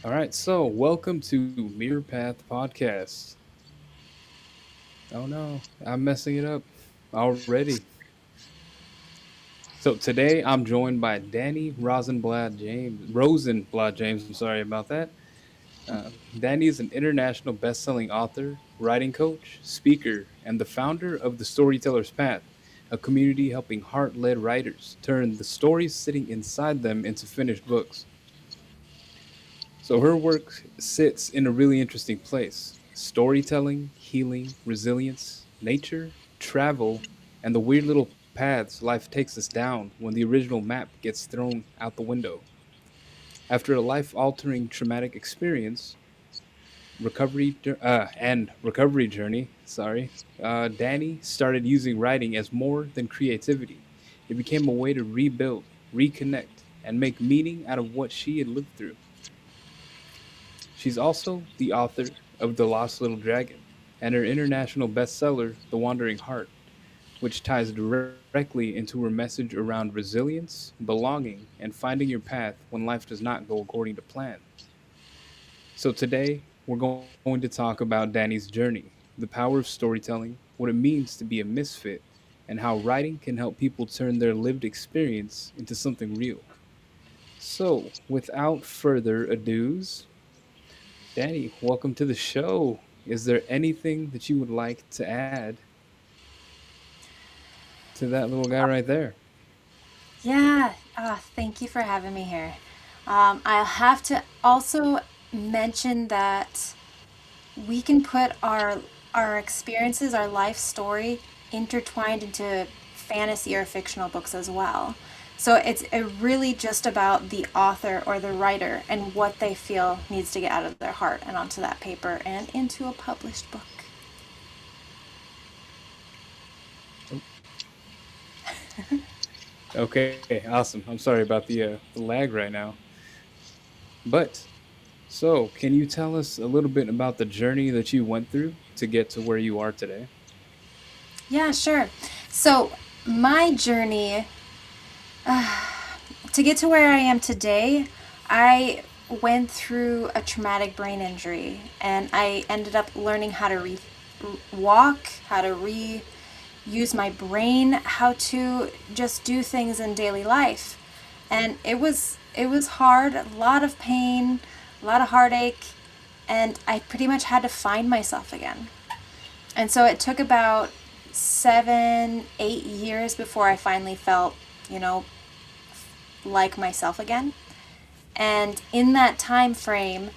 All right, so welcome to Mirror Path Podcast. Oh no, I'm messing it up already. So today I'm joined by Danny Rosenblad James. I'm sorry about that. Danny is an international best-selling author, writing coach, speaker, and the founder of the Storyteller's Path, a community helping heart-led writers turn the stories sitting inside them into finished books. So her work sits in a really interesting place: storytelling, healing, resilience, nature, travel, and the weird little paths life takes us down when the original map gets thrown out the window. After a life altering traumatic experience, recovery journey, Danny started using writing as more than creativity. It became a way to rebuild, reconnect, and make meaning out of what she had lived through. She's also the author of The Lost Little Dragon and her international bestseller, The Wandering Heart, which ties directly into her message around resilience, belonging, and finding your path when life does not go according to plan. So, today, we're going to talk about Danny's journey, the power of storytelling, what it means to be a misfit, and how writing can help people turn their lived experience into something real. So, without further ados, Danny, welcome to the show. Is there anything that you would like to add to that little guy right there? Yeah, thank you for having me here. I'll have to also mention that we can put our experiences, our life story, intertwined into fantasy or fictional books as well. So it's really just about the author or the writer and what they feel needs to get out of their heart and onto that paper and into a published book. Oh, okay, awesome. I'm sorry about the lag right now. But, so, can you tell us a little bit about the journey that you went through to get to where you are today? Yeah, sure. So my journey to get to where I am today, I went through a traumatic brain injury and I ended up learning how to walk, how to use my brain, how to just do things in daily life. And it was hard, a lot of pain, a lot of heartache, and I pretty much had to find myself again. And so it took about 7, 8 years before I finally felt, you know, like myself again. And in that time frame,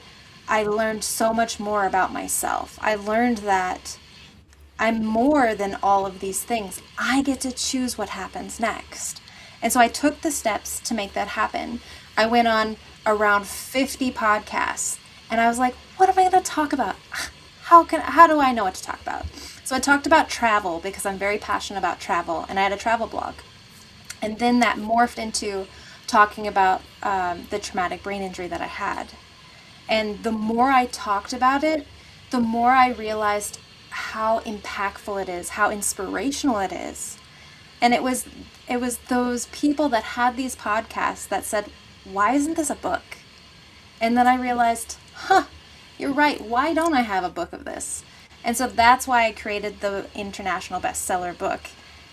I learned so much more about myself. I learned that I'm more than all of these things. I get to choose what happens next. And so I took the steps to make that happen. I went on around 50 podcasts and I was like, what am I going to talk about? How do I know what to talk about? So I talked about travel because I'm very passionate about travel and I had a travel blog. And then that morphed into talking about the traumatic brain injury that I had. And the more I talked about it, the more I realized how impactful it is, how inspirational it is. And it was those people that had these podcasts that said, "Why isn't this a book?" And then I realized, "Huh, you're right. Why don't I have a book of this?" And so that's why I created the international bestseller book.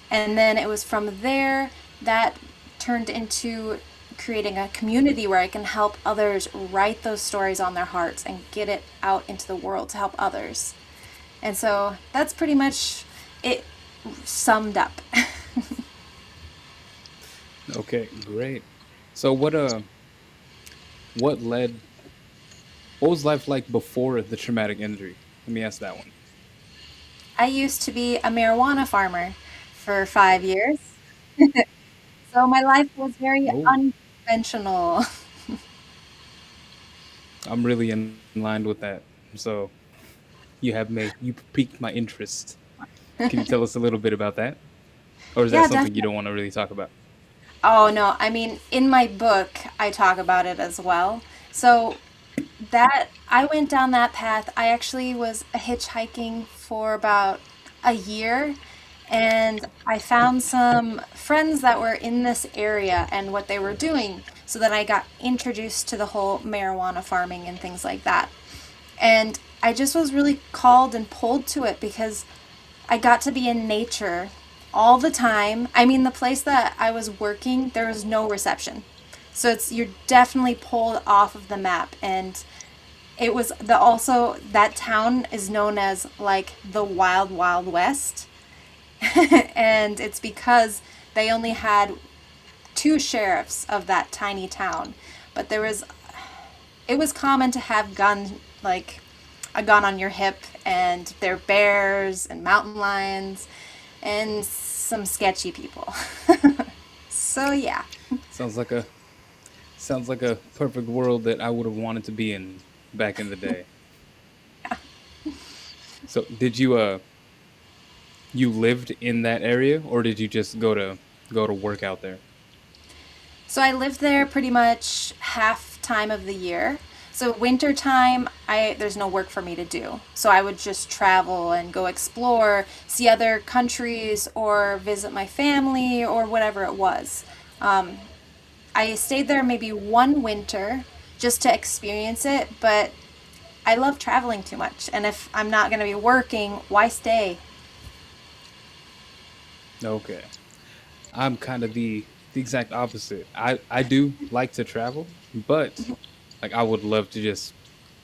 And then it was from there that turned into creating a community where I can help others write those stories on their hearts and get it out into the world to help others. And so that's pretty much it summed up. Okay, great. So, what led, what was life like before the traumatic injury? Let me ask that one. I used to be a marijuana farmer for 5 years. So my life was very Oh, unconventional. I'm really in line with that. So, you piqued my interest. Can you tell us a little bit about that? Or is that Yeah, something you definitely. don't want to really talk about? Oh no, I mean, in my book, I talk about it as well. So that I went down that path. I actually was hitchhiking for about a year and I found some friends that were in this area and what they were doing. So then I got introduced to the whole marijuana farming and things like that. And I just was really called and pulled to it because I got to be in nature all the time. I mean, the place that I was working, there was no reception. So it's you're definitely pulled off of the map. And it was the also that town is known as like the Wild Wild West. And it's because they only had two sheriffs of that tiny town. But it was common to have guns, like a gun on your hip, and there are bears and mountain lions and some sketchy people. So yeah. Sounds like a sounds like a perfect world that I would have wanted to be in back in the day. So, did you lived in that area, or did you just go to work out there? So I lived there pretty much half time of the year. So winter time, I there's no work for me to do. So I would just travel and go explore, see other countries, or visit my family, or whatever it was. Um, I stayed there maybe one winter just to experience it, but I love traveling too much. And if I'm not going to be working, why stay? Okay. I'm kind of the exact opposite. I do like to travel, but like I would love to just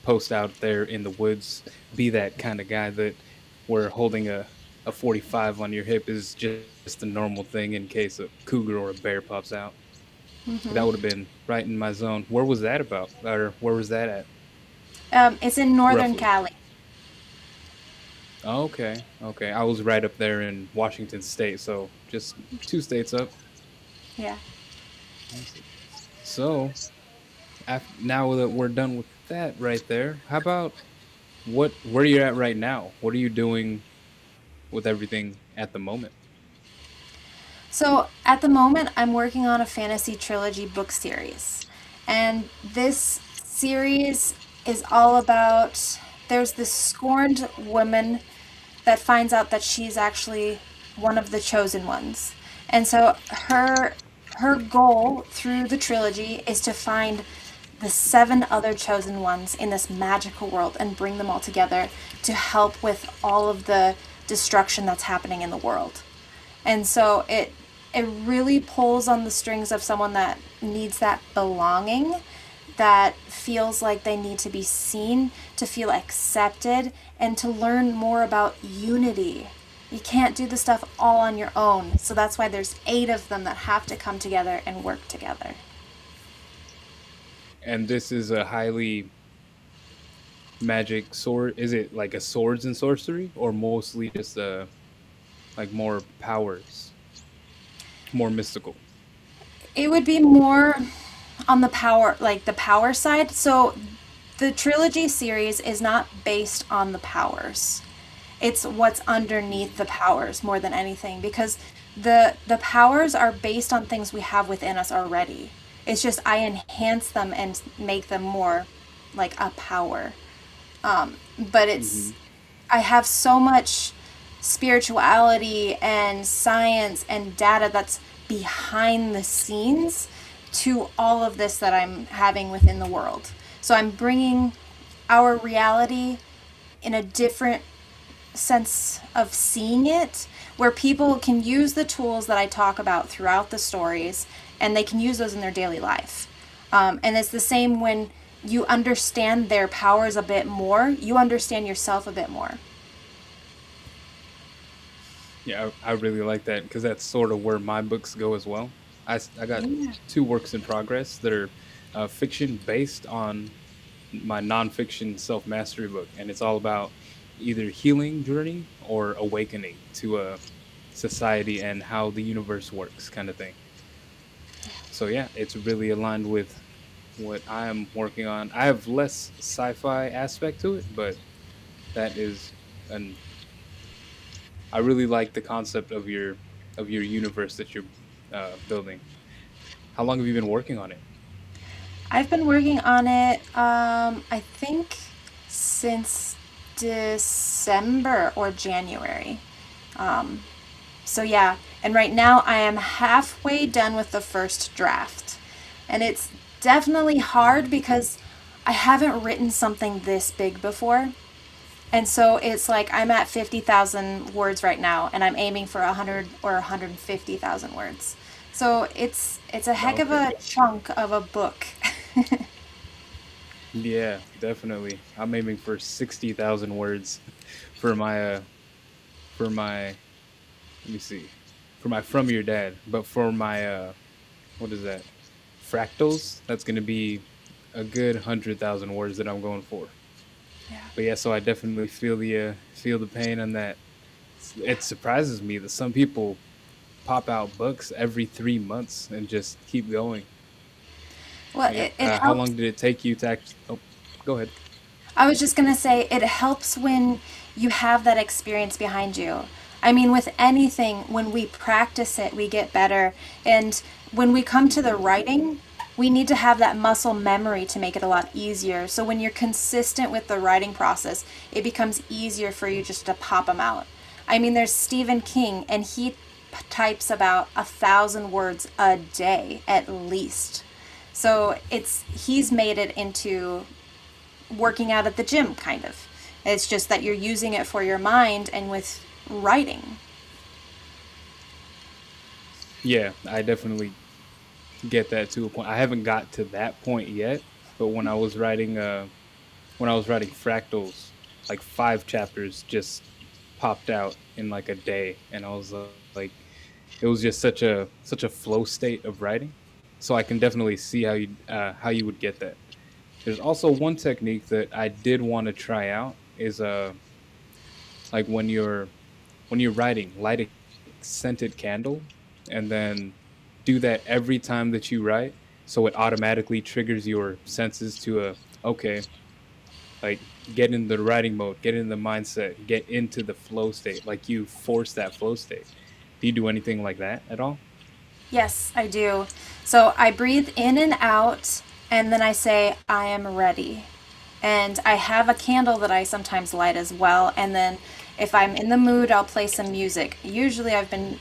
post out there in the woods, be that kind of guy that where holding a 45 on your hip is just a normal thing in case a cougar or a bear pops out. That would have been right in my zone. Where was that about? Or where was that at It's in Northern roughly? Cali. Okay. Okay. I was right up there in Washington state, so just two states up. Yeah. I see. So, now that we're done with that right there, how about where you're at right now? What are you doing with everything at the moment? So at the moment, I'm working on a fantasy trilogy book series. And this series is all about there's this scorned woman that finds out that she's actually one of the chosen ones. And so her goal through the trilogy is to find the seven other chosen ones in this magical world and bring them all together to help with all of the destruction that's happening in the world. And so it really pulls on the strings of someone that needs that belonging, that feels like they need to be seen, to feel accepted, and to learn more about unity. You can't do the stuff all on your own. So that's why there's eight of them that have to come together and work together. And this is a highly magic sword. Is it like a swords and sorcery, or mostly just like more powers, more mystical? It would be more on the power, like the power side. So the trilogy series is not based on the powers. It's what's underneath the powers more than anything because the powers are based on things we have within us already. It's just I enhance them and make them more like a power. But Hmm. I have so much spirituality and science and data that's behind the scenes to all of this that I'm having within the world. So I'm bringing our reality in a different sense of seeing it where people can use the tools that I talk about throughout the stories and they can use those in their daily life. And it's the same when you understand their powers a bit more, you understand yourself a bit more. Yeah, I really like that because that's sort of where my books go as well. I got two works in progress that are fiction based on my nonfiction self mastery book, and it's all about either healing journey or awakening to a society and how the universe works, kind of thing. So yeah, it's really aligned with what I am working on. I have less sci-fi aspect to it, but that is an I really like the concept of your universe that you're building. How long have you been working on it? I've been working on it, I think, since December or January. Um, so, yeah, and right now I am halfway done with the first draft. And it's definitely hard because I haven't written something this big before. And so it's like I'm at 50,000 words right now and I'm aiming for 100 or 150,000 words. So it's a heck of Okay. a chunk of a book. Yeah, definitely. I'm aiming for 60,000 words for my let me see. For my From Your Dad, but for my what is that? Fractals, that's going to be a good 100,000 words that I'm going for. Yeah. But yeah, so I definitely feel the pain on that. It surprises me that some people pop out books every 3 months and just keep going. Well, But yeah, it how helps. long did it take you to actually? Oh, go ahead. I was just going to say it helps when you have that experience behind you. I mean, with anything, when we practice it, we get better. And when we come to the writing, we need to have that muscle memory to make it a lot easier. So when you're consistent with the writing process, it becomes easier for you just to pop them out. I mean, there's Stephen King, and he types about 1,000 words a day at least. So he's made it into working out at the gym, kind of. It's just that you're using it for your mind and with writing. Yeah, I definitely get that to a point. I haven't got to that point yet, but when I was writing fractals, like 5 chapters just popped out in like a day, and I was like, it was just such a flow state of writing. So I can definitely see how you would get that. There's also one technique that I did want to try out is like when you're writing, light a scented candle and then do that every time that you write, so it automatically triggers your senses to a okay, like get in the writing mode, get in the mindset, get into the flow state, like you force that flow state. Do you do anything like that at all? Yes, I do. So I breathe in and out, and then I say, I am ready. And I have a candle that I sometimes light as well. And then if I'm in the mood, I'll play some music. Usually I've been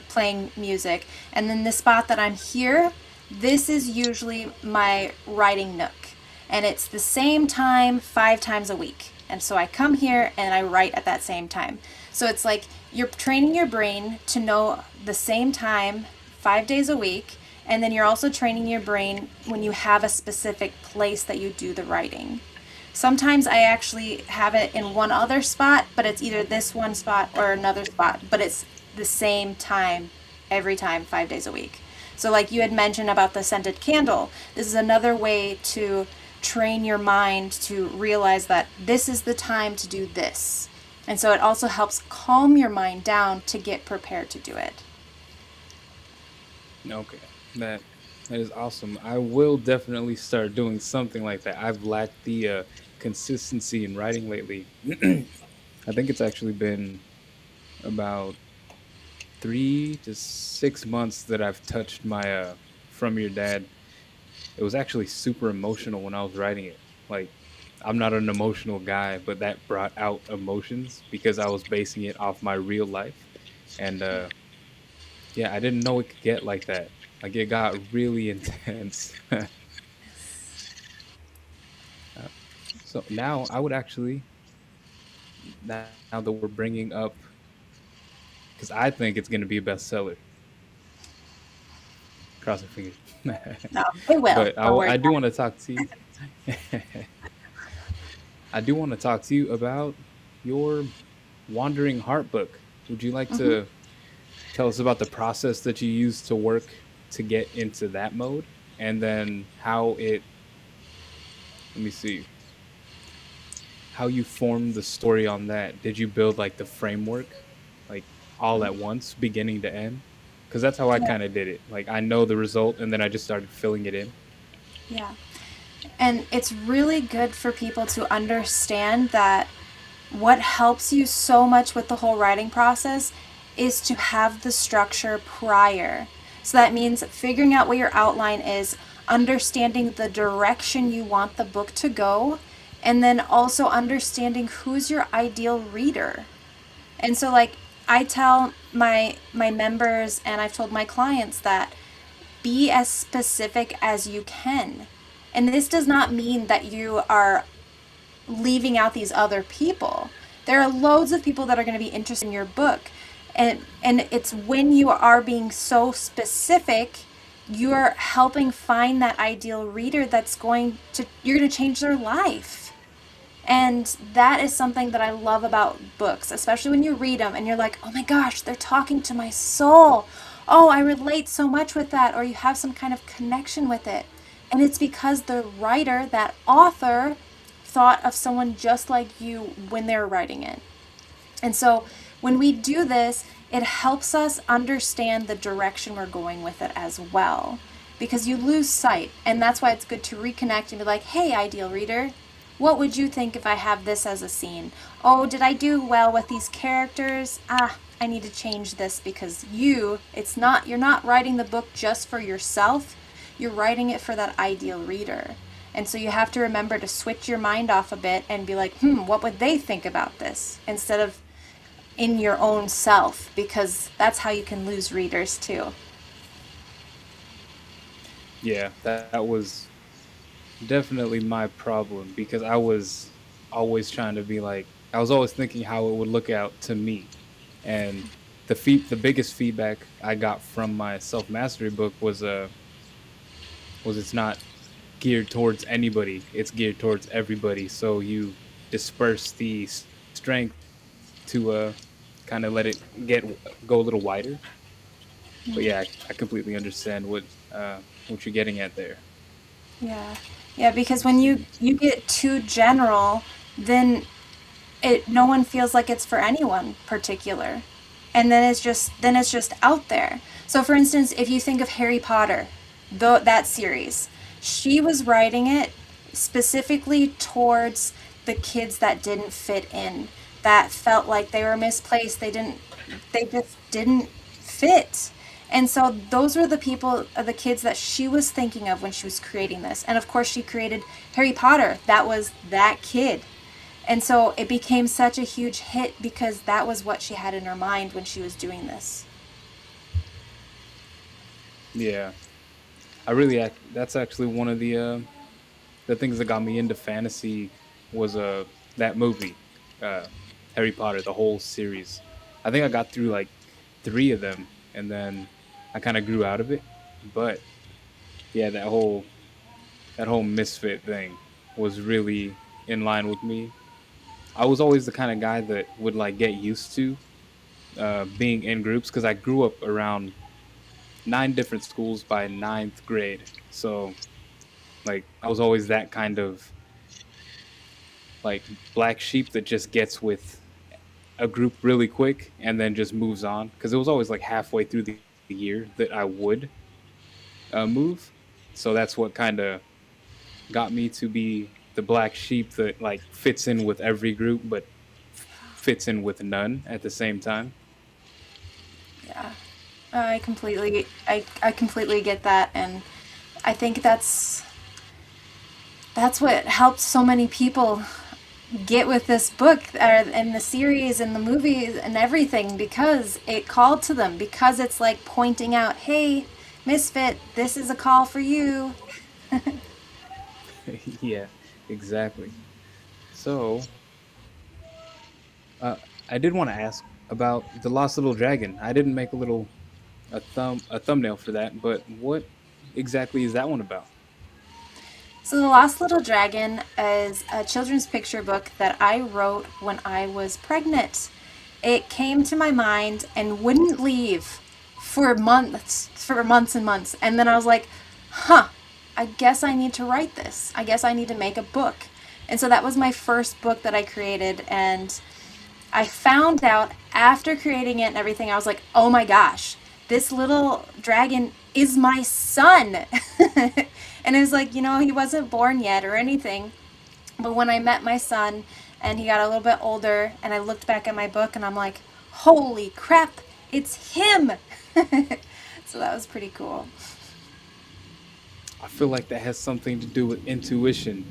playing music. And then the spot that I'm here, this is usually my writing nook. And it's the same time 5 times a week. And so I come here and I write at that same time. So it's like you're training your brain to know the same time 5 days a week. And then you're also training your brain when you have a specific place that you do the writing. Sometimes I actually have it in one other spot, but it's either this one spot or another spot, but it's the same time every time, 5 days a week. So, like you had mentioned about the scented candle, this is another way to train your mind to realize that this is the time to do this. And so it also helps calm your mind down to get prepared to do it. Okay, that that is awesome. I will definitely start doing something like that. I've lacked the consistency in writing lately. I think it's actually been about 3 to 6 months that I've touched my From Your Dad. It was actually super emotional when I was writing it. Like, I'm not an emotional guy, but that brought out emotions because I was basing it off my real life. And yeah, I didn't know it could get like that. Like, it got really intense. So now I would actually, now that we're bringing up, because I think it's going to be a bestseller. Cross your fingers. No, it will. But Don't worry I about do want to talk to you. I do want to talk to you about your Wandering Heart book. Would you like it. to tell us about the process that you use to work to get into that mode? And then how it, let me see, how you formed the story on that. Did you build like the framework, like all at once, beginning to end? Because that's how I Yeah. kind of did it. Like I know the result and then I just started filling it in. Yeah. And it's really good for people to understand that what helps you so much with the whole writing process is to have the structure prior. So that means figuring out what your outline is, understanding the direction you want the book to go, and then also understanding who's your ideal reader. And so like I tell my members and I've told my clients that be as specific as you can. And this does not mean that you are leaving out these other people. There are loads of people that are going to be interested in your book. And it's when you are being so specific, you're helping find that ideal reader that's going to you're going to change their life. And that is something that I love about books, especially when you read them and you're like, oh my gosh, they're talking to my soul. Oh, I relate so much with that, or you have some kind of connection with it. And it's because the writer, that author, thought of someone just like you when they were writing it. And so when we do this, it helps us understand the direction we're going with it as well. Because you lose sight. And that's why it's good to reconnect and be like, hey, ideal reader, what would you think if I have this as a scene? Oh, did I do well with these characters? Ah, I need to change this because you're not writing the book just for yourself. You're writing it for that ideal reader. And so you have to remember to switch your mind off a bit and be like, what would they think about this? Instead of in your own self, because that's how you can lose readers too. Yeah, that was definitely my problem because I was always trying to be like I was always thinking how it would look out to me. And the biggest feedback I got from my self-mastery book was it's not geared towards anybody. It's geared towards everybody. So you disperse the strength to kind of let it get go a little wider. But yeah, I completely understand what you're getting at there. Yeah. Yeah, because when you get too general, then it no one feels like it's for anyone particular. And then it's just out there. So for instance, if you think of Harry Potter, that series, she was writing it specifically towards the kids that didn't fit in, that felt like they were misplaced, they just didn't fit. And so those were the people, the kids that she was thinking of when she was creating this. And of course she created Harry Potter. That was that kid. And so it became such a huge hit because that was what she had in her mind when she was doing this. Yeah, that's actually one of the things that got me into fantasy was that movie, uh, Harry Potter, the whole series. I think I got through like three of them, and then I kind of grew out of it. But yeah, that whole misfit thing was really in line with me. I was always the kind of guy that would like get used to being in groups because I grew up around 9 different schools by ninth grade. So like I was always that kind of like black sheep that just gets with a group really quick and then just moves on because it was always like halfway through the year that I would move. So that's what kind of got me to be the black sheep that like fits in with every group but fits in with none at the same time. Yeah. I completely get that, and I think that's what helped so many people get with this book and the series and the movies and everything, because it called to them, because it's like pointing out, hey, misfit, this is a call for you. Yeah, exactly. So uh, I did want to ask about the Lost Little Dragon. I didn't make a thumbnail for that, but what exactly is that one about? So the Lost Little Dragon is a children's picture book that I wrote when I was pregnant. It came to my mind and wouldn't leave for months and months. And then I was like, huh, I guess I need to write this. I guess I need to make a book. And so that was my first book that I created. And I found out after creating it and everything, I was like, oh my gosh, this little dragon is my son. And it was like, he wasn't born yet or anything. But when I met my son and he got a little bit older and I looked back at my book and I'm like, holy crap, it's him. So that was pretty cool. I feel like that has something to do with intuition.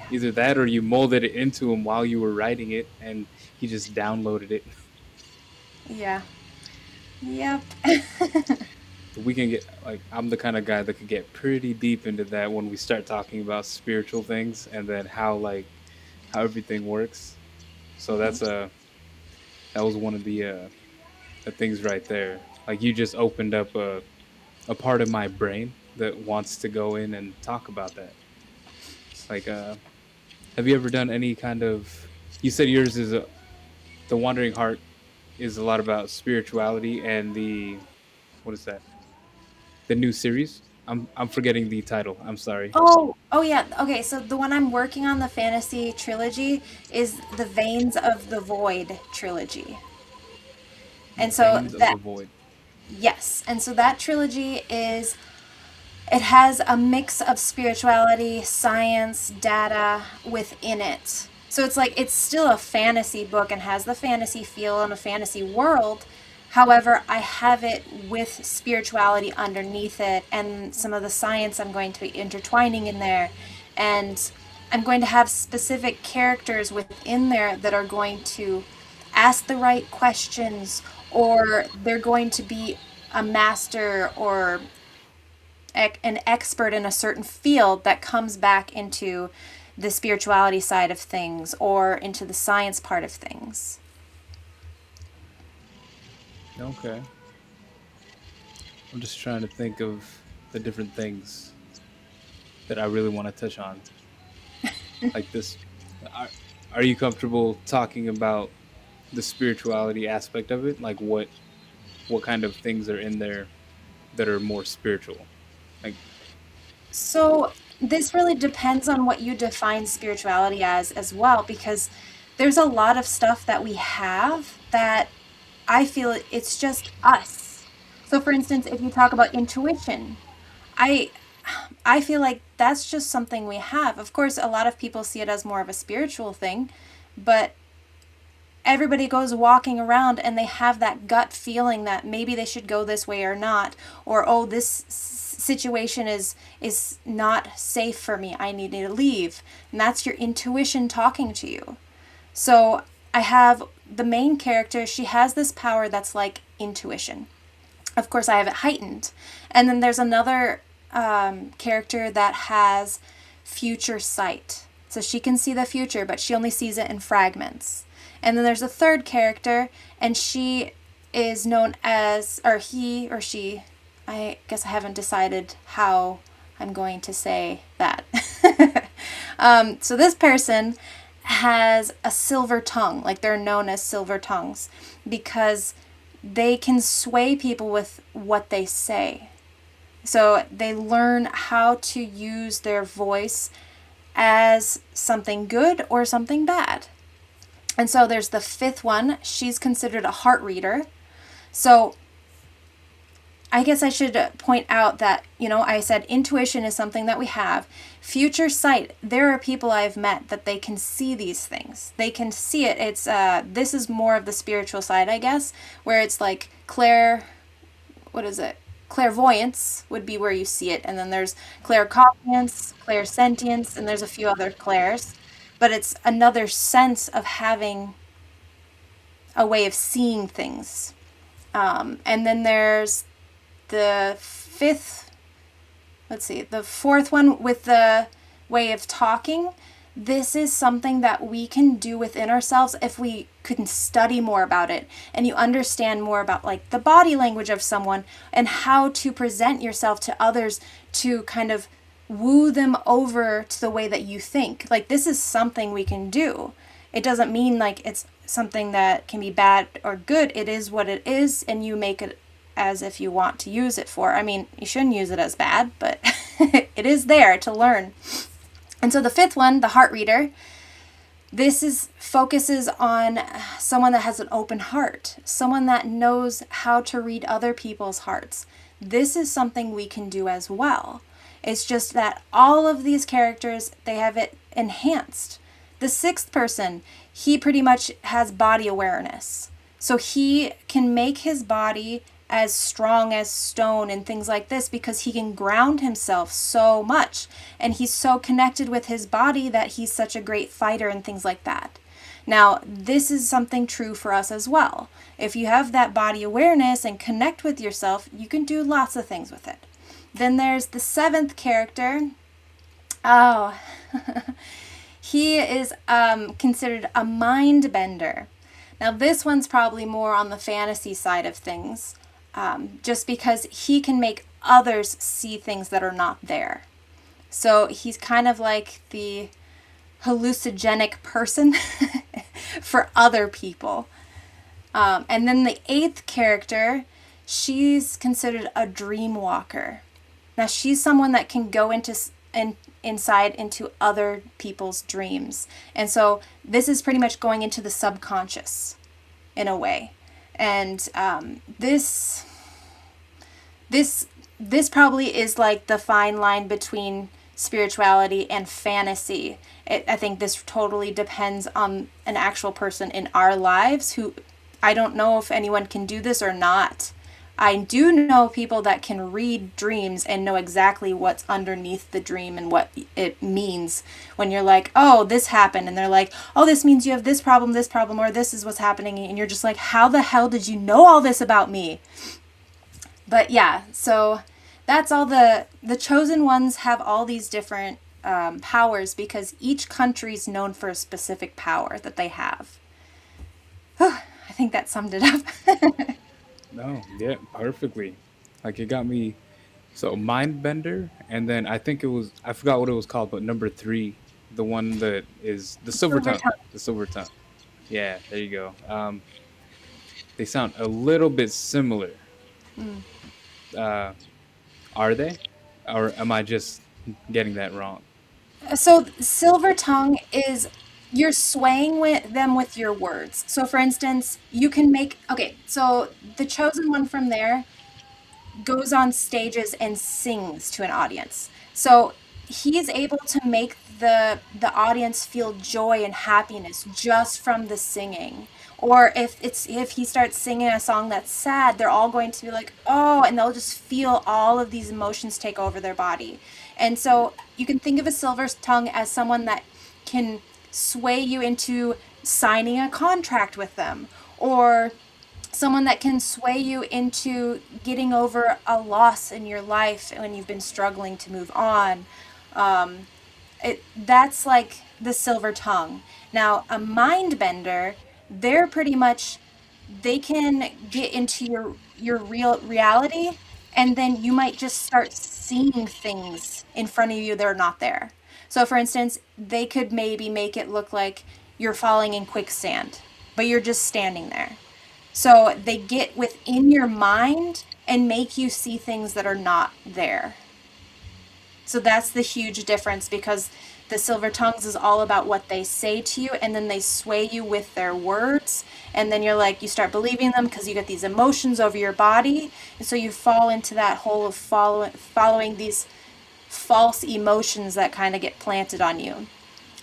Either that or you molded it into him while you were writing it and he just downloaded it. Yeah. Yep. we can get like I'm the kind of guy that could get pretty deep into that when we start talking about spiritual things and then how everything works. So that was one of the things right there. Like you just opened up a part of my brain that wants to go in and talk about that. Like have you ever done any kind of you said yours is the Wandering Heart is a lot about spirituality and the what is that? The new series? I'm forgetting the title. I'm sorry. Oh yeah. Okay, so the one I'm working on, the fantasy trilogy, is the Veins of the Void trilogy. The And so Veins of that the Void. yes, and so that trilogy is it has a mix of spirituality, science, data within it. So it's like it's still a fantasy book and has the fantasy feel and a fantasy world. However, I have it with spirituality underneath it and some of the science I'm going to be intertwining in there. And I'm going to have specific characters within there that are going to ask the right questions, or they're going to be a master or an expert in a certain field that comes back into the spirituality side of things or into the science part of things. Okay. I'm just trying to think of the different things that I really want to touch on. Like this are, are you comfortable talking about the spirituality aspect of it? Like what kind of things are in there that are more spiritual? Like So this really depends on what you define spirituality as well, because there's a lot of stuff that we have that I feel it's just us. So for instance, if you talk about intuition, I I feel like that's just something we have. Of course, a lot of people see it as more of a spiritual thing, but everybody goes walking around and they have that gut feeling that maybe they should go this way or not, or oh, this situation is not safe for me, I need to leave. And that's your intuition talking to you. So I have the main character, she has this power that's like intuition. Of course, I have it heightened. And then there's another character that has future sight. So she can see the future, but she only sees it in fragments. And then there's a third character, and she is known as, or he or she, I guess I haven't decided how I'm going to say that. So this person has a silver tongue, like they're known as silver tongues, because they can sway people with what they say. So they learn how to use their voice as something good or something bad. And so there's the fifth one. She's considered a heart reader. So I guess I should point out that, I said intuition is something that we have. Future sight, there are people I've met that they can see these things. They can see it. It's this is more of the spiritual side, I guess, where it's like what is it? Clairvoyance would be where you see it. And then there's claircognizance, clairsentience, and there's a few other clairs. But it's another sense of having a way of seeing things. And then there's the the fourth one with the way of talking. This is something that we can do within ourselves if we can study more about it and you understand more about like the body language of someone and how to present yourself to others to kind of woo them over to the way that you think. Like this is something we can do. It doesn't mean like it's something that can be bad or good. It is what it is, and you make it as if you want to use it for. I mean, you shouldn't use it as bad, but it is there to learn. And so the fifth one, the heart reader, focuses on someone that has an open heart, someone that knows how to read other people's hearts. This is something we can do as well. It's just that all of these characters, they have it enhanced. The sixth person, he pretty much has body awareness. So he can make his body as strong as stone and things like this because he can ground himself so much. And he's so connected with his body that he's such a great fighter and things like that. Now, this is something true for us as well. If you have that body awareness and connect with yourself, you can do lots of things with it. Then there's the seventh character. Oh, he is considered a mind bender. Now, this one's probably more on the fantasy side of things, just because he can make others see things that are not there. So he's kind of like the hallucinogenic person for other people. And then the eighth character, she's considered a dream walker. Now she's someone that can go inside into other people's dreams, and so this is pretty much going into the subconscious in a way. And this probably is like the fine line between spirituality and fantasy. I think this totally depends on an actual person in our lives who, I don't know if anyone can do this or not. I do know people that can read dreams and know exactly what's underneath the dream and what it means when you're like, oh, this happened. And they're like, oh, this means you have this problem, or this is what's happening. And you're just like, how the hell did you know all this about me? But yeah, so that's all the chosen ones have all these different powers because each country's known for a specific power that they have. Whew, I think that summed it up. No, yeah, perfectly. Like it got me. So mind bender, and then I think it was I forgot what it was called, but number three, the one that is the silver Silver tongue, tongue. the silver tongue. Yeah, there you go. They sound a little bit similar. Mm. Uh, are they, or am I just getting that wrong? So silver tongue is you're swaying with them with your words. So for instance, you can make okay, so the chosen one from there goes on stages and sings to an audience. So he's able to make the audience feel joy and happiness just from the singing. Or if he starts singing a song that's sad, they're all going to be like, "Oh," and they'll just feel all of these emotions take over their body. And so you can think of a silver tongue as someone that can sway you into signing a contract with them, or someone that can sway you into getting over a loss in your life when you've been struggling to move on. That's like the silver tongue. Now, a mind bender, they're pretty much they can get into your real reality, and then you might just start seeing things in front of you that are not there. So for instance, they could maybe make it look like you're falling in quicksand, but you're just standing there. So they get within your mind and make you see things that are not there. So that's the huge difference because the silver tongues is all about what they say to you, and then they sway you with their words, and then you're like you start believing them because you get these emotions over your body, and so you fall into that hole of following these false emotions that kind of get planted on you.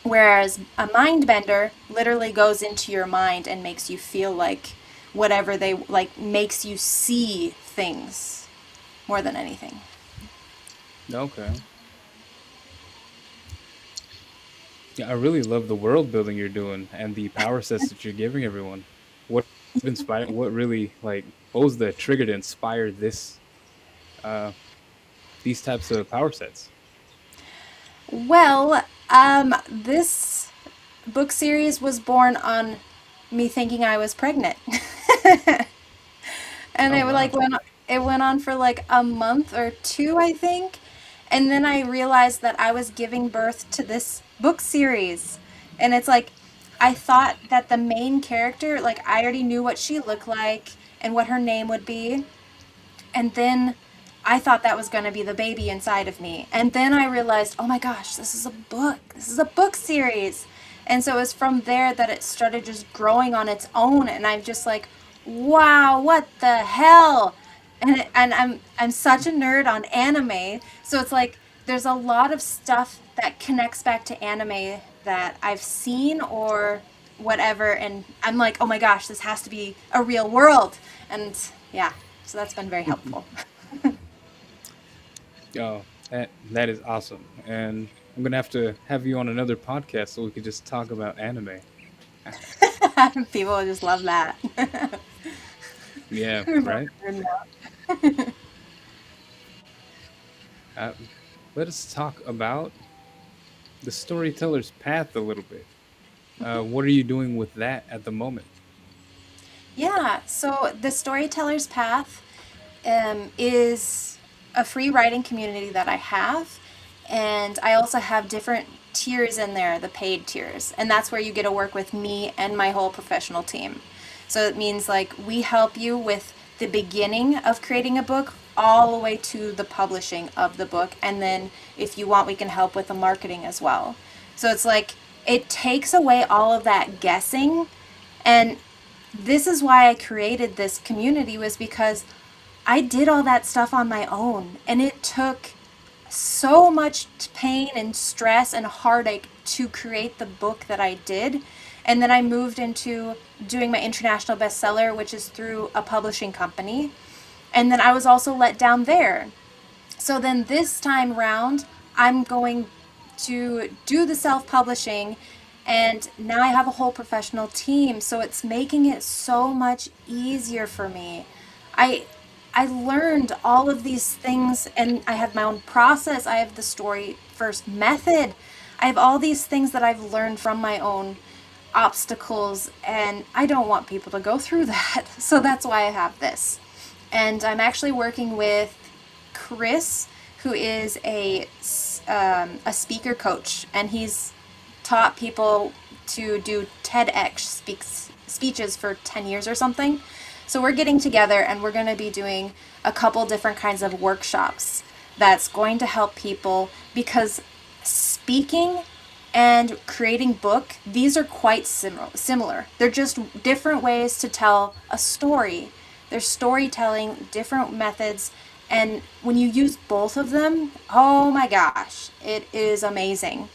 Whereas a mind bender literally goes into your mind and makes you feel like whatever they like, makes you see things more than anything. Okay. Yeah, I really love the world building you're doing and the power sets that you're giving everyone. What inspired? What really like? What was the trigger to inspire uh, these types of power sets? Well, this book series was born on me thinking I was pregnant. And Oh it wow. like went on for like a month or two, I think. And then I realized that I was giving birth to this book series. And it's like I thought that the main character, like I already knew what she looked like and what her name would be. And then I thought that was going to be the baby inside of me. And then I realized, oh my gosh, this is a book. This is a book series. And so it was from there that it started just growing on its own. And I'm just like, wow, what the hell? And I'm such a nerd on anime. So it's like there's a lot of stuff that connects back to anime that I've seen or whatever. And I'm like, oh my gosh, this has to be a real world. And yeah, so that's been very helpful. Oh, that is awesome. And I'm gonna have to have you on another podcast so we could just talk about anime. People just love that. Yeah, Remote right. and Uh, Let us talk about the storyteller's path a little bit. What are you doing with that at the moment? Yeah, so the Storyteller's Path is a free writing community that I have. And I also have different tiers in there, the paid tiers. And that's where you get to work with me and my whole professional team. So it means like we help you with the beginning of creating a book all the way to the publishing of the book. And then if you want, we can help with the marketing as well. So it's like it takes away all of that guessing. And this is why I created this community was because I did all that stuff on my own and it took so much pain and stress and heartache to create the book that I did. And then I moved into doing my international bestseller, which is through a publishing company. And then I was also let down there. So then this time round, I'm going to do the self publishing, and now I have a whole professional team. So it's making it so much easier for me. I I learned all of these things and I have my own process. I have the story first method. I have all these things that I've learned from my own obstacles and I don't want people to go through that. So that's why I have this. And I'm actually working with Chris, who is a speaker coach, and he's taught people to do TEDx speeches for 10 years or something. So we're getting together and we're going to be doing a couple different kinds of workshops that's going to help people because speaking and creating book, these are quite similar. They're just different ways to tell a story. There's storytelling, different methods, and when you use both of them, oh my gosh, it is amazing.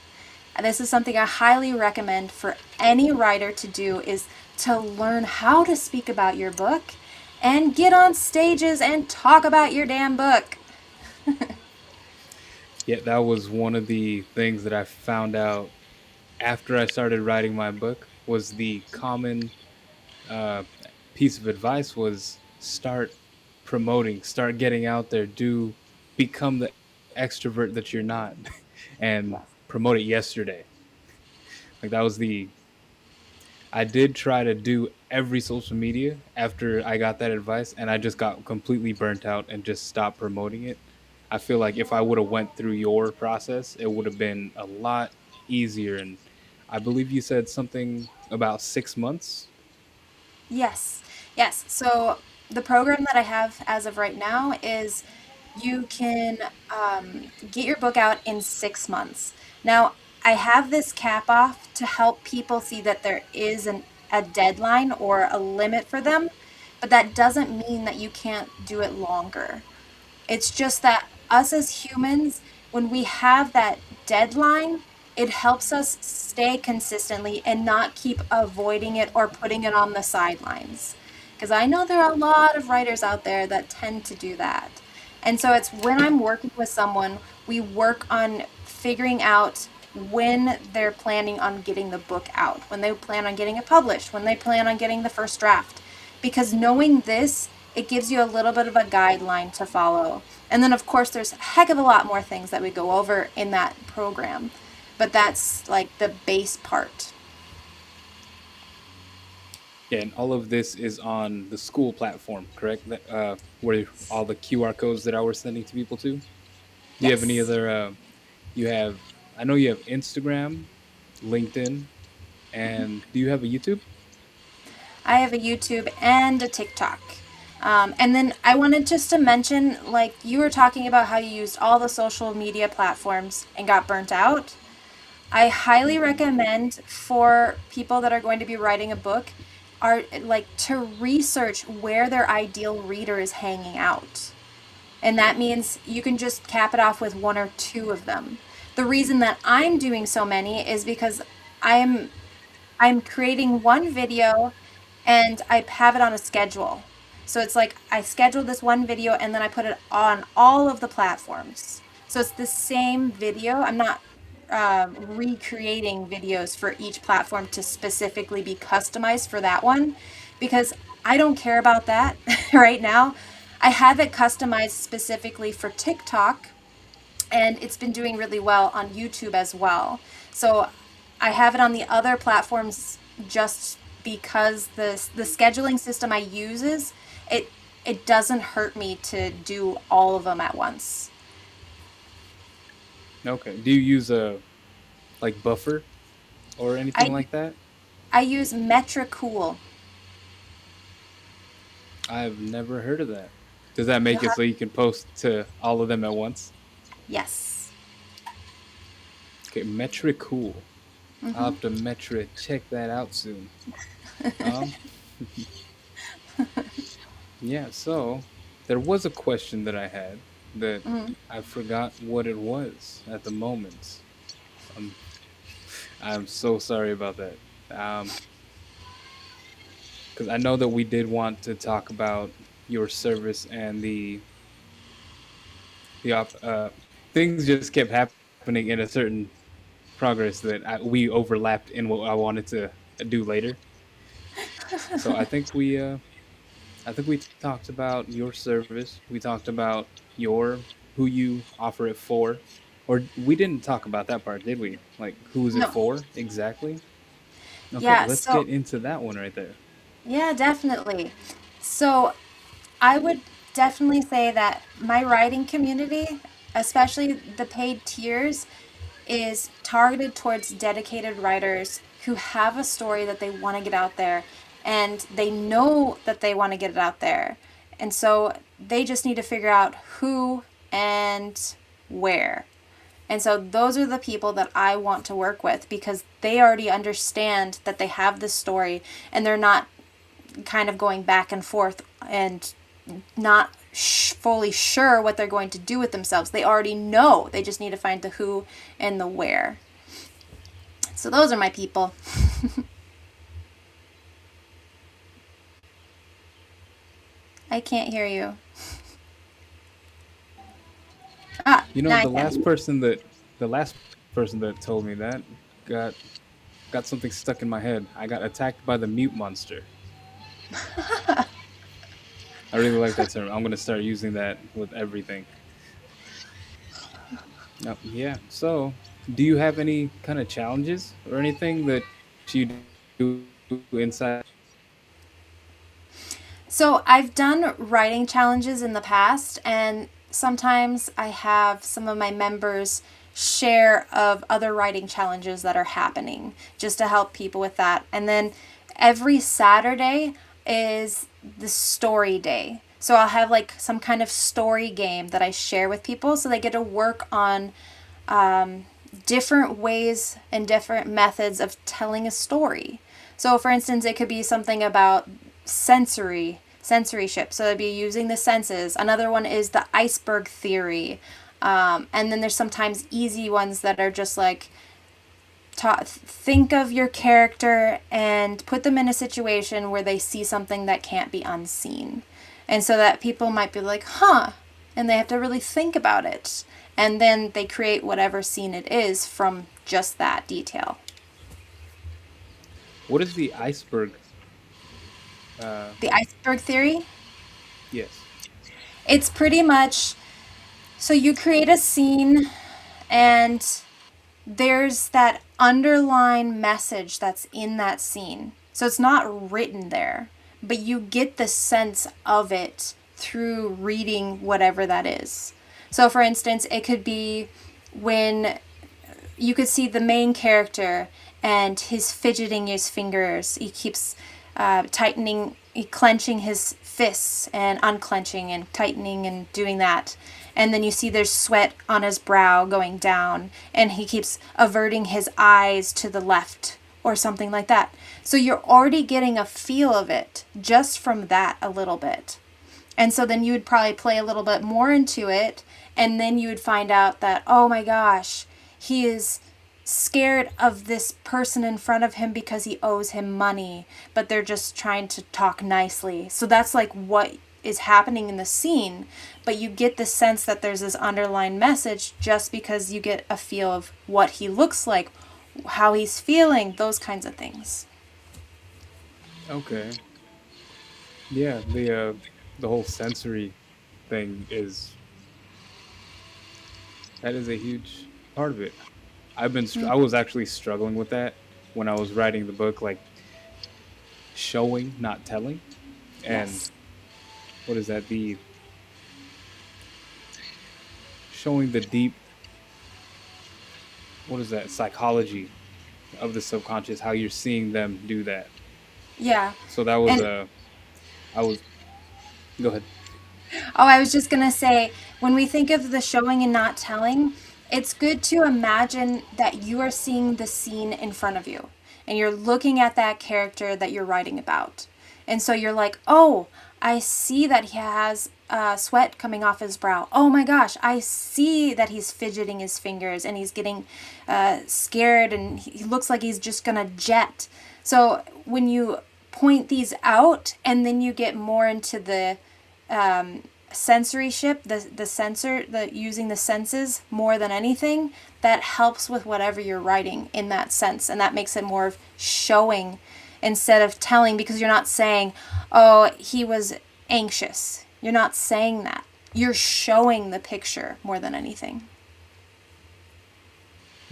This is something I highly recommend for any writer to do is to learn how to speak about your book and get on stages and talk about your damn book. Yeah, that was one of the things that I found out after I started writing my book was the common uh, piece of advice was start promoting, start getting out there, do become the extrovert that you're not, and Yes. promote it yesterday. Like that was the I did try to do every social media after I got that advice and I just got completely burnt out and just stopped promoting it. I feel like if I would have went through your process, it would have been a lot easier and I believe you said something about 6 months. Yes, yes. So the program that I have as of right now is you can get your book out in 6 months. Now, I have this cap off to help people see that there is a deadline or a limit for them, but that doesn't mean that you can't do it longer. It's just that us as humans, when we have that deadline, it helps us stay consistently and not keep avoiding it or putting it on the sidelines. Because I know there are a lot of writers out there that tend to do that. And so it's when I'm working with someone, we work on figuring out when they're planning on getting the book out, when they plan on getting it published, when they plan on getting the first draft. Because knowing this, it gives you a little bit of a guideline to follow. And then, of course, there's a heck of a lot more things that we go over in that program. But that's like the base part. Yeah, and all of this is on the school platform, correct? Where all the QR codes that I was sending to people to. Do you have any Yes. other? You have. I know you have Instagram, LinkedIn, and do you have a YouTube? I have a YouTube and a TikTok. And then I wanted just to mention like, you were talking about how you used all the social media platforms and got burnt out. I highly recommend for people that are going to be writing a book are like to research where their ideal reader is hanging out. And that means you can just cap it off with one or two of them. The reason that I'm doing so many is because I'm I'm creating one video and I have it on a schedule. So it's like I schedule this one video and then I put it on all of the platforms. So it's the same video. I'm not recreating videos for each platform to specifically be customized for that one because I don't care about that right now. I have it customized specifically for TikTok, and it's been doing really well on YouTube as well. So I have it on the other platforms just because the scheduling system I uses it it doesn't hurt me to do all of them at once. Okay. Do you use a like buffer or anything I like that? I use Metricool. I've never heard of that. Does that You'll make it have so you can post to all of them at once? yes. Okay, metric cool. I'll Mm-hmm. have to metric check that out soon. Um, yeah. So there was a question that I had that Mm-hmm. I forgot what it was at the moment. Um, I'm so sorry about that. Um, because I know that we did want to talk about your service and the things just kept happening in a certain progress that we overlapped in what I wanted to do later. So I think we talked about your service. We talked about your who you offer it for, or we didn't talk about that part, did we? Like who is it No. for exactly? Okay, Yeah, let's so get into that one right there. yeah, definitely. So I would definitely say that my writing community, especially the paid tiers, is targeted towards dedicated writers who have a story that they want to get out there and they know that they want to get it out there. And so they just need to figure out who and where. And so those are the people that I want to work with because they already understand that they have this story and they're not kind of going back and forth and not fully sure what they're going to do with themselves. They already know. They just need to find the who and the where. So those are my people. I can't hear you. Ah, You know, now I can. the last person that told me that got got something stuck in my head. I got attacked by the mute monster. I really like that term. I'm gonna start using that with everything. Yeah. So, do you have any kind of challenges or anything that you do inside of your writing? So I've done writing challenges in the past, and sometimes I have some of my members share of other writing challenges that are happening just to help people with that. And then every Saturday is the story day. So I'll have like some kind of story game that I share with people so they get to work on different ways and different methods of telling a story. So, for instance, it could be something about censorship. So, it'd be using the senses. Another one is the iceberg theory. And then there's sometimes easy ones that are just like think of your character and put them in a situation where they see something that can't be unseen. And so that people might be like, huh, and they have to really think about it. And then they create whatever scene it is from just that detail. What is the iceberg? Uh, The iceberg theory, yes. it's pretty much so you create a scene and there's that underlying message that's in that scene. So it's not written there, but you get the sense of it through reading whatever that is. So, for instance, it could be when you could see the main character and he's fidgeting his fingers. He keeps tightening, clenching his fists and unclenching and tightening and doing that. And then you see there's sweat on his brow going down, and he keeps averting his eyes to the left or something like that. So you're already getting a feel of it just from that a little bit. And so then you would probably play a little bit more into it, and then you would find out that, oh my gosh, he is scared of this person in front of him because he owes him money, but they're just trying to talk nicely. So that's like what is happening in the scene, but you get the sense that there's this underlying message just because you get a feel of what he looks like, how he's feeling, those kinds of things. Okay. Yeah, the whole sensory thing is that is a huge part of it. I was actually struggling with that when I was writing the book, like showing, not telling. And Yes. what is that? The showing the deep, what is that? Psychology of the subconscious, how you're seeing them do that. Yeah. So that was And a, I was, go ahead. oh, I was just going to say, when we think of the showing and not telling, it's good to imagine that you are seeing the scene in front of you and you're looking at that character that you're writing about. And so you're like, oh, I see that he has sweat coming off his brow. Oh my gosh, I see that he's fidgeting his fingers and he's getting scared and he looks like he's just going to jet. So when you point these out and then you get more into the censorship, the using the senses more than anything, that helps with whatever you're writing in that sense, and that makes it more of showing instead of telling, because you're not saying, oh, he was anxious. You're not saying that. You're showing the picture more than anything.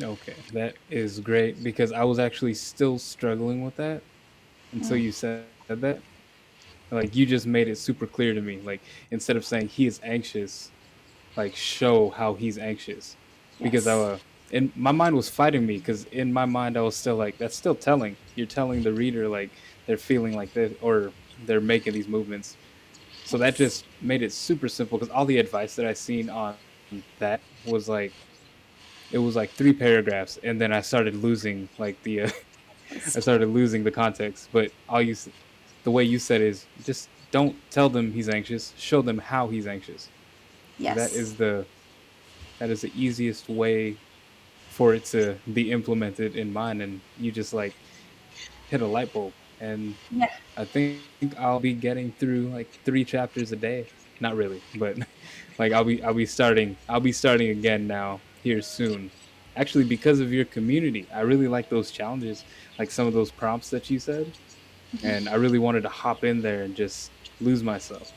Okay, that is great because I was actually still struggling with that until you said that. Like you just made it super clear to me. Like instead of saying he is anxious, like show how he's anxious. Because Yes. in my mind was fighting me because in my mind I was still like that's still telling. You're telling the reader like they're feeling like this or they're making these movements. So that Yes. just made it super simple because all the advice that I seen on that was like it was like 3 paragraphs and then I started losing like the I started losing the context. But the way you said is just don't tell them he's anxious. Show them how he's anxious. That Yes. is the easiest way for it to be implemented in mine. And you just like hit a light bulb. And Yeah. I think I'll be getting through like 3 chapters a day. Not really, but like I'll be starting again now here soon. Actually, because of your community, I really like those challenges, like some of those prompts that you said, and I really wanted to hop in there and just lose myself.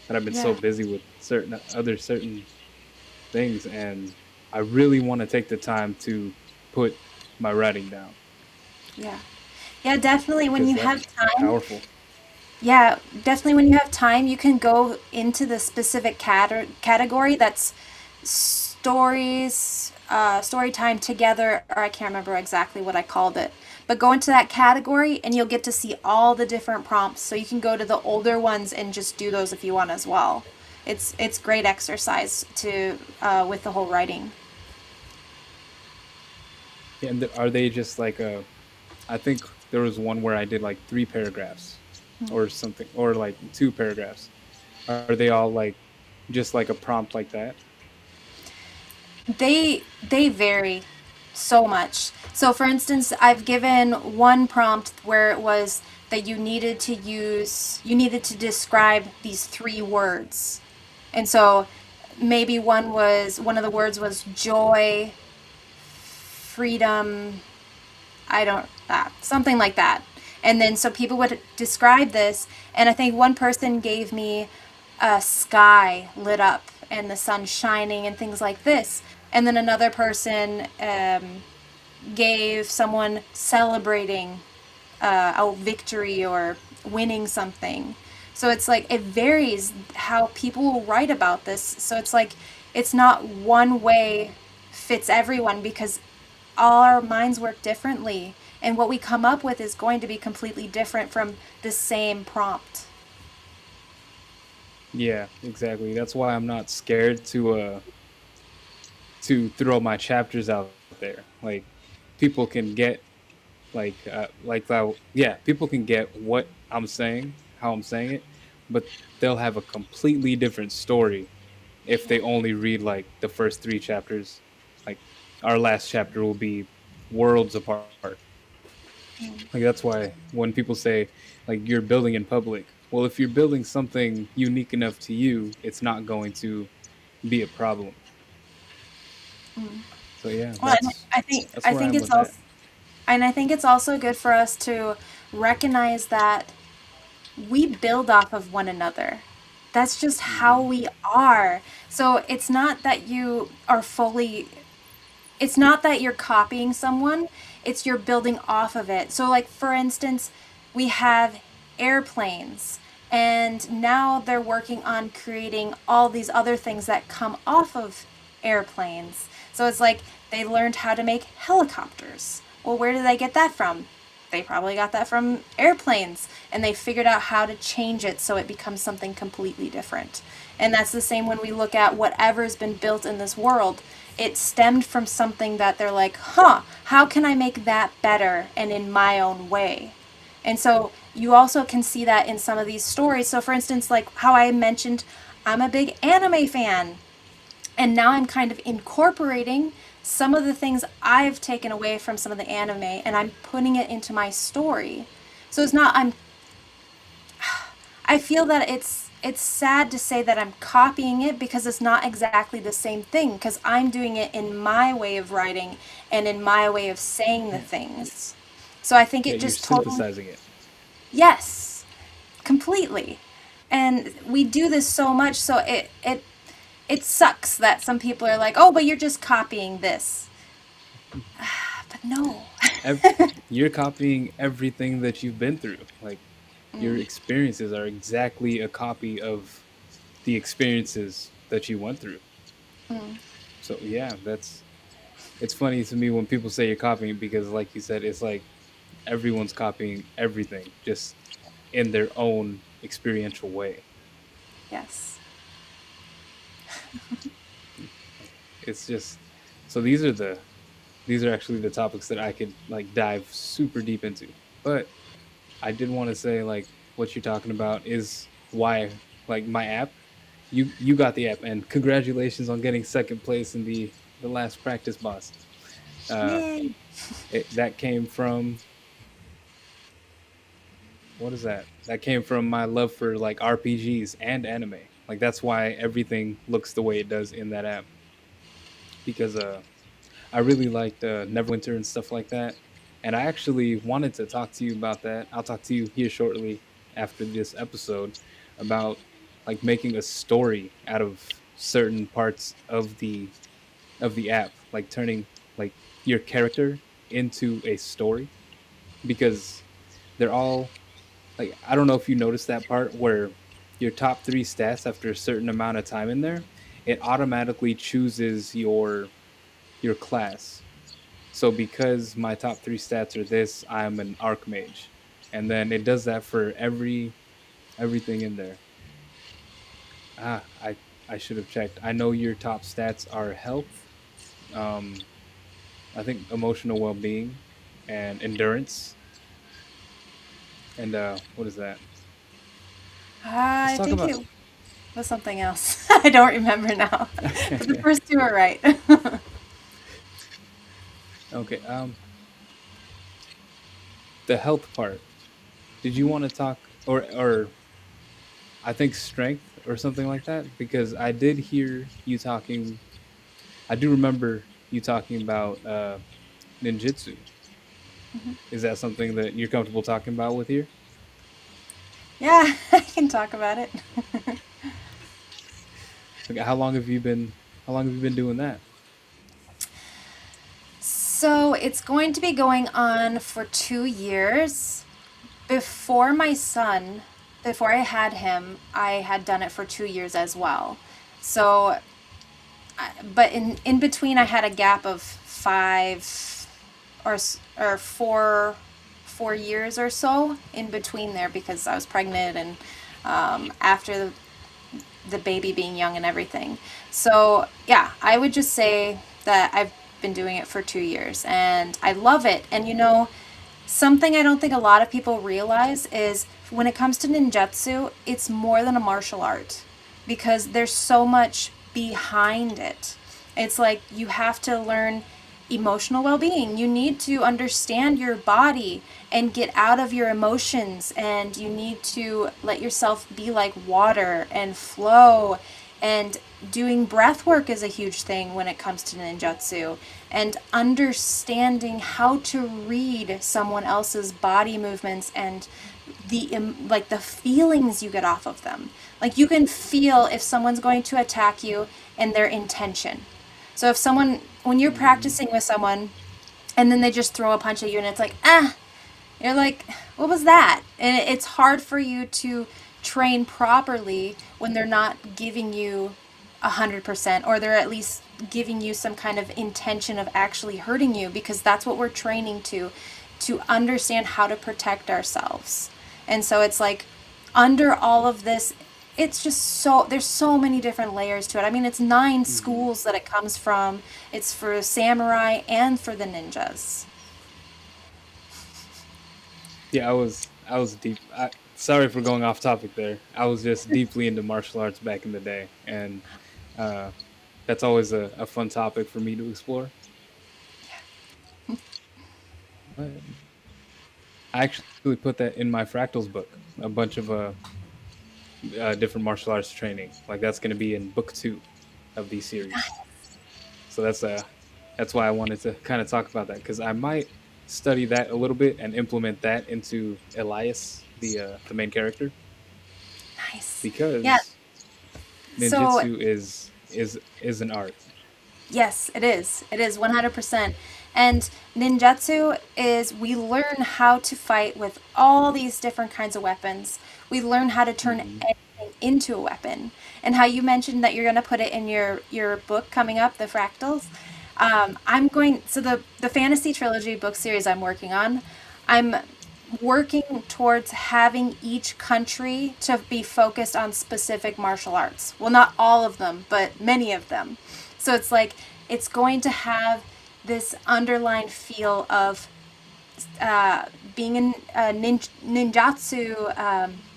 But I've been so Yeah. busy with certain things, and I really want to take the time to put my writing down Yeah. Yeah, definitely when because you that's have time. powerful. Yeah, definitely when you have time, you can go into the specific category that's stories, story time together, or I can't remember exactly what I called it. But go into that category and you'll get to see all the different prompts. So you can go to the older ones and just do those if you want as well. It's great exercise to with the whole writing. Yeah, and are they just like I think there was one where I did like 3 paragraphs or something, or like 2 paragraphs. Are they all like just like a prompt like that? They vary so much. So for instance, I've given one prompt where it was that you needed to describe these 3 words. And so maybe one of the words was joy, freedom, I don't something like that. And then so people would describe this, and I think one person gave me a sky lit up and the sun shining and things like this. And then another person gave someone celebrating a victory or winning something. So it's like it varies how people will write about this. So it's like it's not one way fits everyone because all our minds work differently. And what we come up with is going to be completely different from the same prompt. Yeah, exactly. That's why I'm not scared to throw my chapters out there. Like people can get yeah, people can get what I'm saying, how I'm saying it, but they'll have a completely different story if they only read like the first 3 chapters. Like our last chapter will be worlds apart. Like that's why when people say like you're building in public, Well, if you're building something unique enough to you, it's not going to be a problem. So yeah, Well, and I think that's where I am it's with that. also, and I think it's also good for us to recognize that we build off of one another. That's just how Hmm. we are. So it's not that you're copying someone, it's you're building off of it. So, like, for instance, we have airplanes, and now they're working on creating all these other things that come off of airplanes. So, it's like they learned how to make helicopters. Well, where did they get that from? They probably got that from airplanes, and they figured out how to change it so it becomes something completely different. And that's the same when we look at whatever's been built in this world. It stemmed from something that they're like, huh, how can I make that better and in my own way? And so you also can see that in some of these stories. So, for instance, like how I mentioned, I'm a big anime fan. And now I'm kind of incorporating some of the things I've taken away from some of the anime and I'm putting it into my story. So it's not I feel that it's sad to say that I'm copying it because it's not exactly the same thing because I'm doing it in my way of writing and in my way of saying the Yeah, things. So I think yeah, it you're just totally, synthesizing it. yes, completely. And we do this so much so it sucks that some people are like, "Oh, but you're just copying this." But no. Ev- you're copying everything that you've been through. Like your experiences are exactly a copy of the experiences that you went through. So yeah, that's it's funny to me when people say you're copying because like you said, it's like everyone's copying everything just in their own experiential way. Yes. It's just so these are actually the topics that I could like dive super deep into. But I did want to say like what you're talking about is why like my app. You got the app and congratulations on getting second place in the last practice boss. Uh, Yay. that came from what is that? That came from my love for like RPGs and anime. Like that's why everything looks the way it does in that app because I really liked Neverwinter and stuff like that. And I actually wanted to talk to you about that. I'll talk to you here shortly after this episode about like making a story out of certain parts of the app, like turning like your character into a story because they're all like I don't know if you noticed that part where your top 3 stats after a certain amount of time in there, it automatically chooses your class. So because my top 3 stats are this, I'm an archmage. And then it does that for everything in there. Ah, I should have checked. I know your top stats are health, um I think emotional well-being and endurance. And what is that? Let's I talk think about it was something else. I don't remember now. But the first two are right. okay, the health part. Did you want to talk or I think strength or something like that because I did hear you talking I do remember you talking about ninjutsu. Is that something that you're comfortable talking about with here? Yeah, I can talk about it. Okay, how long have you been doing that? So it's going to be going on for 2 years. Before my son, before I had him, I had done it for 2 years as well. So, but in between, I had a gap of five or 4 years or so in between there because I was pregnant and after the baby being young and everything. So, yeah, I would just say that I've been doing it for 2 years and I love it. And something I don't think a lot of people realize is when it comes to ninjutsu, it's more than a martial art because there's so much behind it. It's like you have to learn emotional well-being. You need to understand your body and get out of your emotions, and you need to let yourself be like water and flow. And doing breath work is a huge thing when it comes to ninjutsu, and understanding how to read someone else's body movements and like the feelings you get off of them. Like you can feel if someone's going to attack you and their intention. So if someone, when you're Mm-hmm. practicing with someone and then they just throw a punch at you and it's like, ah, you're like, what was that? And it's hard for you to train properly when they're not giving you 100%, or they're at least giving you some kind of intention of actually hurting you, because that's what we're training to understand how to protect ourselves. And so it's like under all of this, it's just so there's so many different layers to it. I mean, it's 9 Mm-hmm. schools that it comes from. It's for samurai and for the ninjas. Yeah, I was deep. Sorry for going off topic there. I was just deeply into martial arts back in the day, and uh, that's always a fun topic for me to explore. But I actually put that in my fractals book, a bunch of different martial arts training. Like that's going to be in book 2 of these series. So that's why I wanted to kind of talk about that, because I might study that a little bit and implement that into Elias, the main character, Nice. Yeah. because So ninjutsu is an art. yes, it is. It is 100%. And ninjutsu is we learn how to fight with all these different kinds of weapons. We learn how to turn Hmm. anything into a weapon. And how you mentioned that you're going to put it in your book coming up, the fractals. I'm going, so the fantasy trilogy book series I'm working on, I'm working towards having each country to be focused on specific martial arts. Well, not all of them, but many of them. So it's like it's going to have this underlying feel of being ninjutsu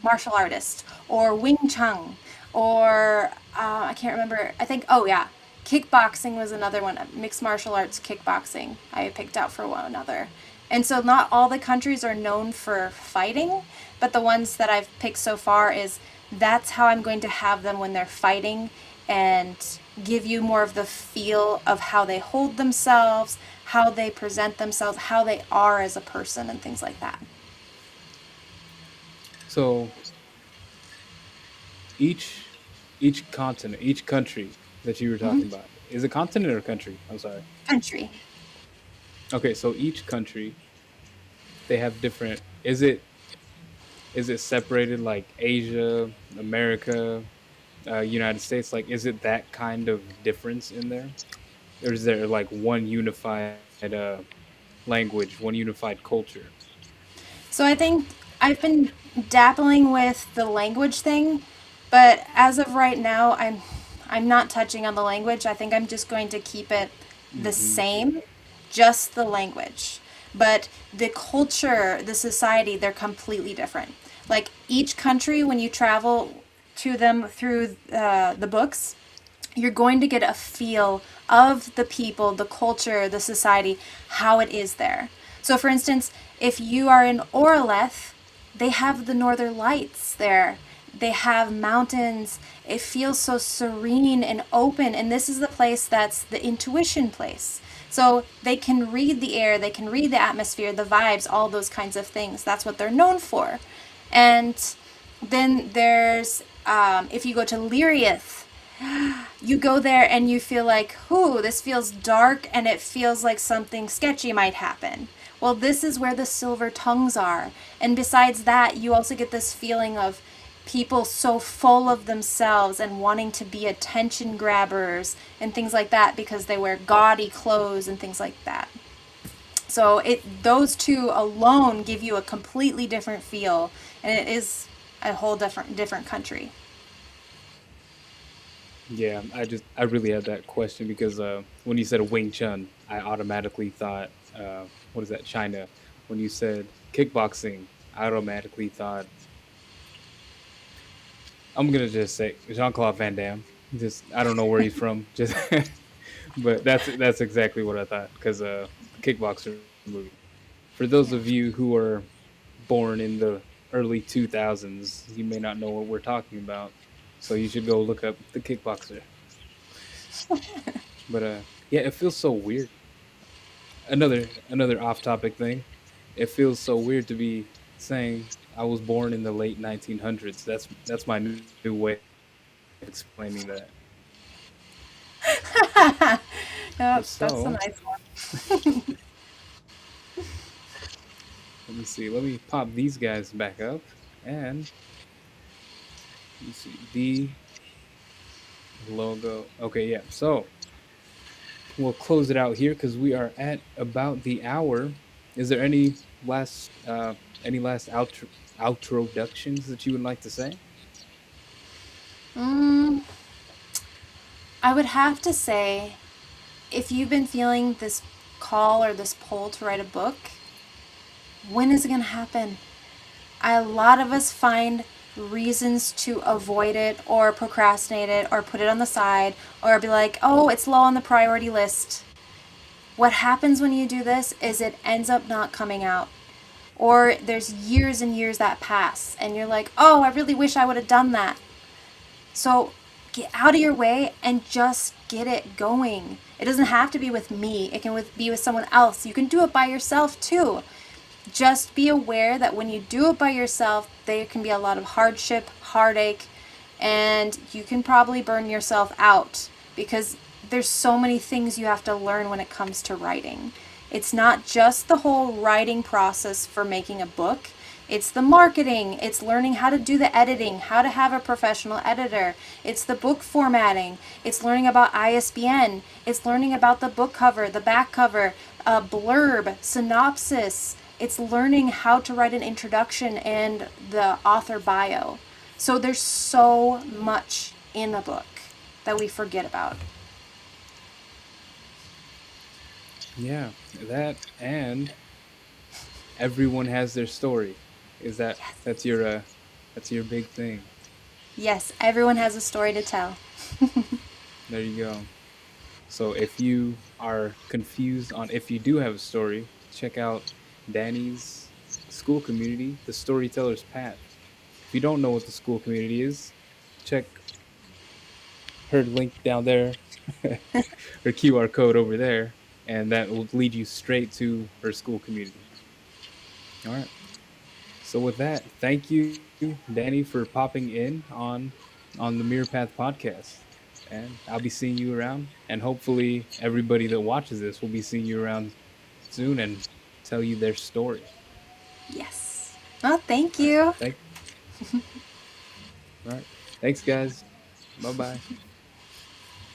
martial artist, or Wing Chun, or I can't remember. I think, oh yeah, kickboxing was another one. Mixed martial arts kickboxing I picked out for one another. And so not all the countries are known for fighting, but the ones that I've picked so far is that's how I'm going to have them when they're fighting, and give you more of the feel of how they hold themselves, how they present themselves, how they are as a person, and things like that. So each each continent, each country that you were Hmm. talking about, is a continent or a country? I'm sorry. Country. Okay, so each country, they have different. Is it separated like Asia, America, United States? Like, is it that kind of difference in there, or is there like one unified language, one unified culture? So I think I've been dabbling with the language thing, but as of right now, I'm not touching on the language. I think I'm just going to keep it the Mm-hmm. same, just the language. But the culture, the society, they're completely different. Like each country, when you travel to them through the books, you're going to get a feel of the people, the culture, the society, how it is there. So, for instance, if you are in Orleth, they have the northern lights there. They have mountains. It feels so serene and open. And this is the place that's the intuition place. So they can read the air, they can read the atmosphere, the vibes, all those kinds of things. That's what they're known for. And then there's, if you go to Lyriath, you go there and you feel like, ooh, this feels dark and it feels like something sketchy might happen. Well, this is where the silver tongues are. And besides that, you also get this feeling of people so full of themselves and wanting to be attention grabbers and things like that because they wear gaudy clothes and things like that. So it those two alone give you a completely different feel, and it is a whole different country. Yeah, I really had that question because when you said Wing Chun, I automatically thought, what is that, China? When you said kickboxing, I automatically thought, I'm gonna just say Jean Claude Van Damme. Just I don't know where he's from, just But that's exactly what I thought because Kickboxer movie. For those of you Yeah. who are born in the early 2000s, you may not know what we're talking about. So you should go look up the Kickboxer. But yeah, it feels so weird. Another off-topic thing. It feels so weird to be saying I was born in the late 1900s. That's my new way of explaining that. Yep, So that's a nice let me see. Let me pop these guys back up and let me see the logo. Okay, yeah. So we'll close it out here because we are at about the hour. Is there last any last outroductions that you would like to say? one. I would have to say, if you've been feeling this call or this pull to write a book, when is it going to happen? A lot of us find reasons to avoid it or procrastinate it or put it on the side or be like, oh, it's low on the priority list. What happens when you do this is it ends up not coming out. Or there's years and years that pass and you're like, oh, I really wish I would have done that. So get out of your way and just get it going. It doesn't have to be with me, it can be with someone else. You can do it by yourself too. Just be aware that when you do it by yourself, there can be a lot of hardship, heartache, and you can probably burn yourself out because there's so many things you have to learn when it comes to writing. It's not just the whole writing process for making a book. It's the marketing, it's learning how to do the editing, how to have a professional editor. It's the book formatting, it's learning about ISBN, it's learning about the book cover, the back cover, a blurb, synopsis. It's learning how to write an introduction and the author bio. So there's so much in a book that we forget about. Yeah, that and everyone has their story. Is that's Yes. your that's your big thing. Yes, everyone has a story to tell. There you go. So if you are confused on if you do have a story, check out Danny's school community, the Storyteller's Path. If you don't know what the school community is, check her link down there, her QR code over there, and that will lead you straight to her school community. All right. So with that, thank you, Danny, for popping in on the Mirror Path podcast. And I'll be seeing you around, and hopefully everybody that watches this will be seeing you around soon and tell you their story. Yes. Well, thank All right. you. All right. Thanks, guys. Bye bye.